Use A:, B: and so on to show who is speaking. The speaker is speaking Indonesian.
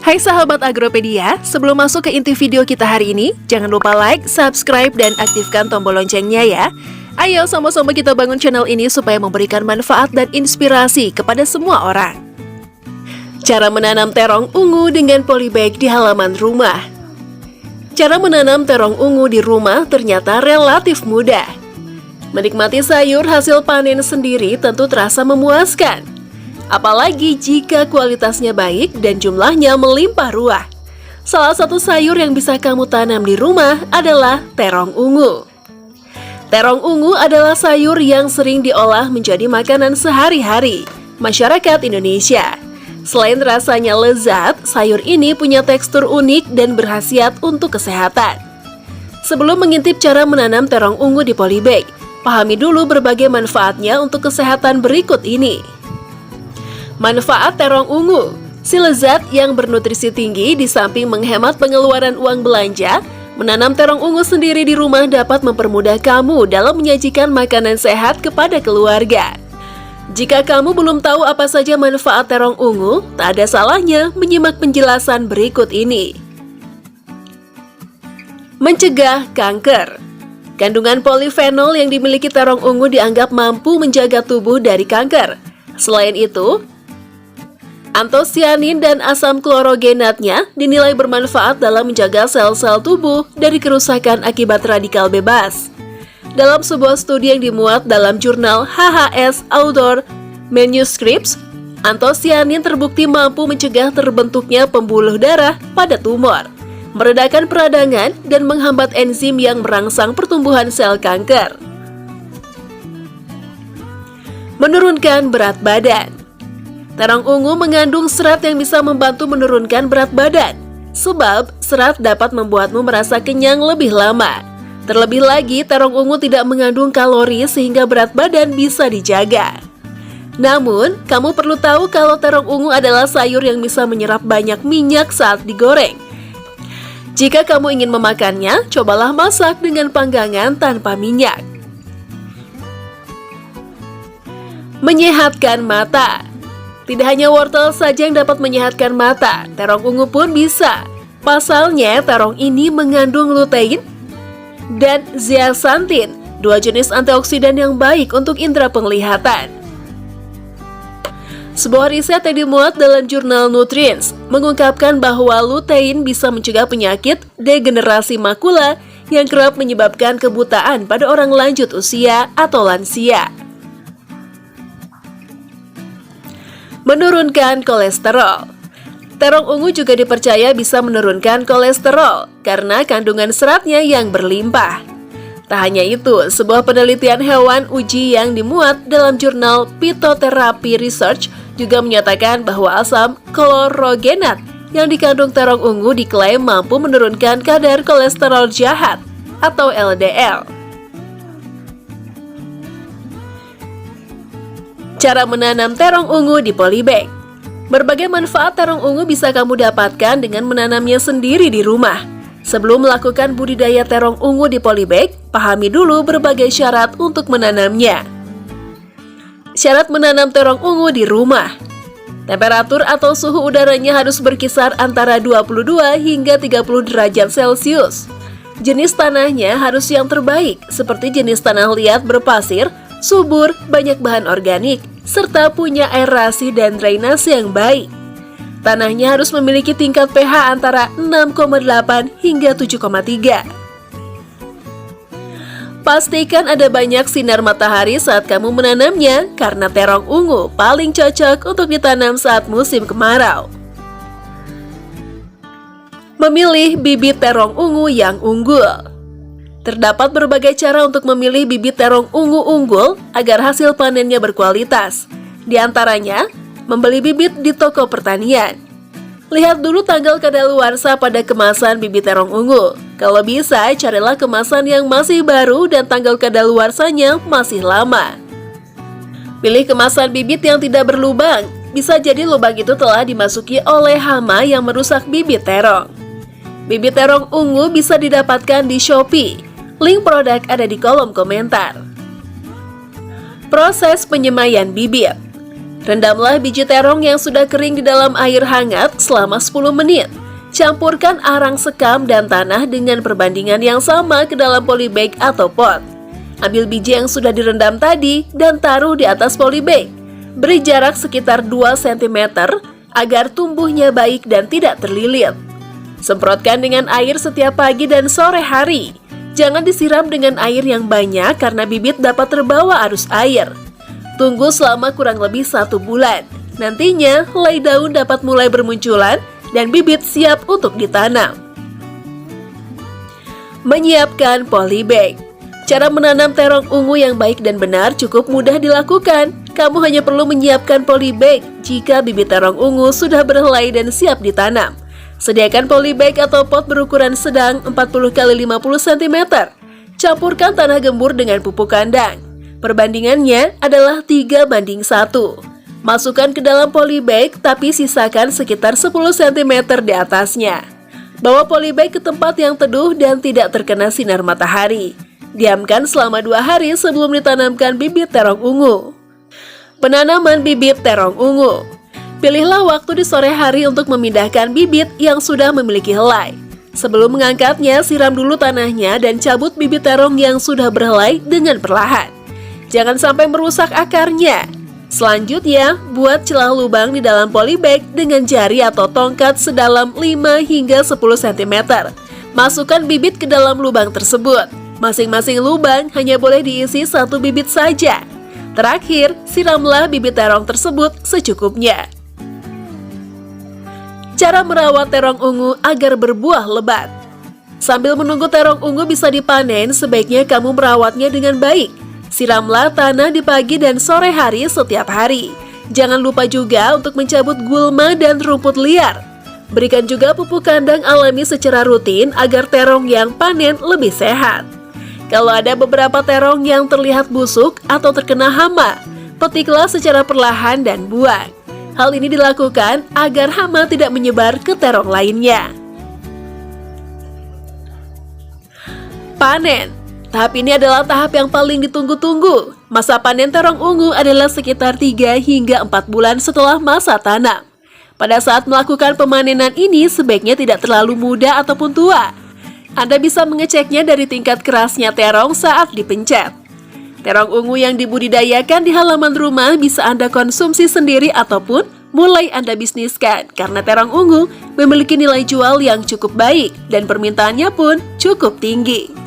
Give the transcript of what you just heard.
A: Hai sahabat Agropedia, sebelum masuk ke inti video kita hari ini, jangan lupa like, subscribe, dan aktifkan tombol loncengnya ya. Ayo sama-sama kita bangun channel ini supaya memberikan manfaat dan inspirasi kepada semua orang. Cara menanam terong ungu dengan polybag di halaman rumah. Cara menanam terong ungu di rumah ternyata relatif mudah. Menikmati sayur hasil panen sendiri tentu terasa memuaskan. Apalagi jika kualitasnya baik dan jumlahnya melimpah ruah. Salah satu sayur yang bisa kamu tanam di rumah adalah terong ungu. Terong ungu adalah sayur yang sering diolah menjadi makanan sehari-hari masyarakat Indonesia. Selain rasanya lezat, sayur ini punya tekstur unik dan berkhasiat untuk kesehatan. Sebelum mengintip cara menanam terong ungu di polybag, pahami dulu berbagai manfaatnya untuk kesehatan berikut ini. Manfaat terong ungu. Si lezat yang bernutrisi tinggi di samping menghemat pengeluaran uang belanja, menanam terong ungu sendiri di rumah dapat mempermudah kamu dalam menyajikan makanan sehat kepada keluarga. Jika kamu belum tahu apa saja manfaat terong ungu, tak ada salahnya menyimak penjelasan berikut ini. Mencegah kanker. Kandungan polifenol yang dimiliki terong ungu dianggap mampu menjaga tubuh dari kanker. Selain itu, antosianin dan asam klorogenatnya dinilai bermanfaat dalam menjaga sel-sel tubuh dari kerusakan akibat radikal bebas. Dalam sebuah studi yang dimuat dalam jurnal HHS Outdoor Manuscripts, antosianin terbukti mampu mencegah terbentuknya pembuluh darah pada tumor, meredakan peradangan, dan menghambat enzim yang merangsang pertumbuhan sel kanker. Menurunkan berat badan. Terong ungu mengandung serat yang bisa membantu menurunkan berat badan, sebab serat dapat membuatmu merasa kenyang lebih lama. Terlebih lagi, terong ungu tidak mengandung kalori sehingga berat badan bisa dijaga. Namun, kamu perlu tahu kalau terong ungu adalah sayur yang bisa menyerap banyak minyak saat digoreng. Jika kamu ingin memakannya, cobalah masak dengan panggangan tanpa minyak. Menyehatkan mata. Tidak hanya wortel saja yang dapat menyehatkan mata, terong ungu pun bisa. Pasalnya, terong ini mengandung lutein dan zeaxanthin, dua jenis antioksidan yang baik untuk indera penglihatan. Sebuah riset yang dimuat dalam jurnal Nutrients mengungkapkan bahwa lutein bisa mencegah penyakit degenerasi makula yang kerap menyebabkan kebutaan pada orang lanjut usia atau lansia. Menurunkan kolesterol. Terong ungu juga dipercaya bisa menurunkan kolesterol karena kandungan seratnya yang berlimpah. Tak hanya itu, sebuah penelitian hewan uji yang dimuat dalam jurnal Phytotherapy Research juga menyatakan bahwa asam klorogenat yang dikandung terong ungu diklaim mampu menurunkan kadar kolesterol jahat atau LDL. Cara menanam terong ungu di polybag. Berbagai manfaat terong ungu bisa kamu dapatkan dengan menanamnya sendiri di rumah. Sebelum melakukan budidaya terong ungu di polybag, pahami dulu berbagai syarat untuk menanamnya. Syarat menanam terong ungu di rumah. Temperatur atau suhu udaranya harus berkisar antara 22 hingga 30 derajat Celcius. Jenis tanahnya harus yang terbaik, seperti jenis tanah liat berpasir, subur, banyak bahan organik, serta punya aerasi dan drainase yang baik. Tanahnya harus memiliki tingkat pH antara 6,8 hingga 7,3. Pastikan ada banyak sinar matahari saat kamu menanamnya, karena terong ungu paling cocok untuk ditanam saat musim kemarau. Memilih bibit terong ungu yang unggul. Terdapat berbagai cara untuk memilih bibit terong ungu unggul agar hasil panennya berkualitas. Di antaranya, membeli bibit di toko pertanian. Lihat dulu tanggal kadaluarsa pada kemasan bibit terong ungu. Kalau bisa, carilah kemasan yang masih baru dan tanggal kadaluarsanya masih lama. Pilih kemasan bibit yang tidak berlubang. Bisa jadi lubang itu telah dimasuki oleh hama yang merusak bibit terong. Bibit terong ungu bisa didapatkan di Shopee. Link produk ada di kolom komentar. Proses penyemaian bibit. Rendamlah biji terong yang sudah kering di dalam air hangat selama 10 menit. Campurkan arang sekam dan tanah dengan perbandingan yang sama ke dalam polybag atau pot. Ambil biji yang sudah direndam tadi dan taruh di atas polybag. Beri jarak sekitar 2 cm agar tumbuhnya baik dan tidak terlilit. Semprotkan dengan air setiap pagi dan sore hari. Jangan disiram dengan air yang banyak karena bibit dapat terbawa arus air. Tunggu selama kurang lebih 1 bulan. Nantinya, helai daun dapat mulai bermunculan dan bibit siap untuk ditanam. Menyiapkan polybag. Cara menanam terong ungu yang baik dan benar cukup mudah dilakukan. Kamu hanya perlu menyiapkan polybag jika bibit terong ungu sudah berhelai dan siap ditanam. Sediakan polybag atau pot berukuran sedang 40 x 50 cm. Campurkan tanah gembur dengan pupuk kandang. Perbandingannya adalah 3:1. Masukkan ke dalam polybag tapi sisakan sekitar 10 cm di atasnya. Bawa polybag ke tempat yang teduh dan tidak terkena sinar matahari. Diamkan selama 2 hari sebelum ditanamkan bibit terong ungu. Penanaman bibit terong ungu. Pilihlah waktu di sore hari untuk memindahkan bibit yang sudah memiliki helai. Sebelum mengangkatnya, siram dulu tanahnya dan cabut bibit terong yang sudah berhelai dengan perlahan. Jangan sampai merusak akarnya. Selanjutnya, buat celah lubang di dalam polybag dengan jari atau tongkat sedalam 5 hingga 10 cm. Masukkan bibit ke dalam lubang tersebut. Masing-masing lubang hanya boleh diisi 1 bibit saja. Terakhir, siramlah bibit terong tersebut secukupnya. Cara merawat terong ungu agar berbuah lebat. Sambil menunggu terong ungu bisa dipanen, sebaiknya kamu merawatnya dengan baik. Siramlah tanah di pagi dan sore hari setiap hari. Jangan lupa juga untuk mencabut gulma dan rumput liar. Berikan juga pupuk kandang alami secara rutin agar terong yang panen lebih sehat. Kalau ada beberapa terong yang terlihat busuk atau terkena hama, petiklah secara perlahan dan buang. Hal ini dilakukan agar hama tidak menyebar ke terong lainnya. Panen. Tahap ini adalah tahap yang paling ditunggu-tunggu. Masa panen terong ungu adalah sekitar 3 hingga 4 bulan setelah masa tanam. Pada saat melakukan pemanenan ini sebaiknya tidak terlalu muda ataupun tua. Anda bisa mengeceknya dari tingkat kerasnya terong saat dipencet. Terong ungu yang dibudidayakan di halaman rumah bisa Anda konsumsi sendiri ataupun mulai Anda bisniskan karena terong ungu memiliki nilai jual yang cukup baik dan permintaannya pun cukup tinggi.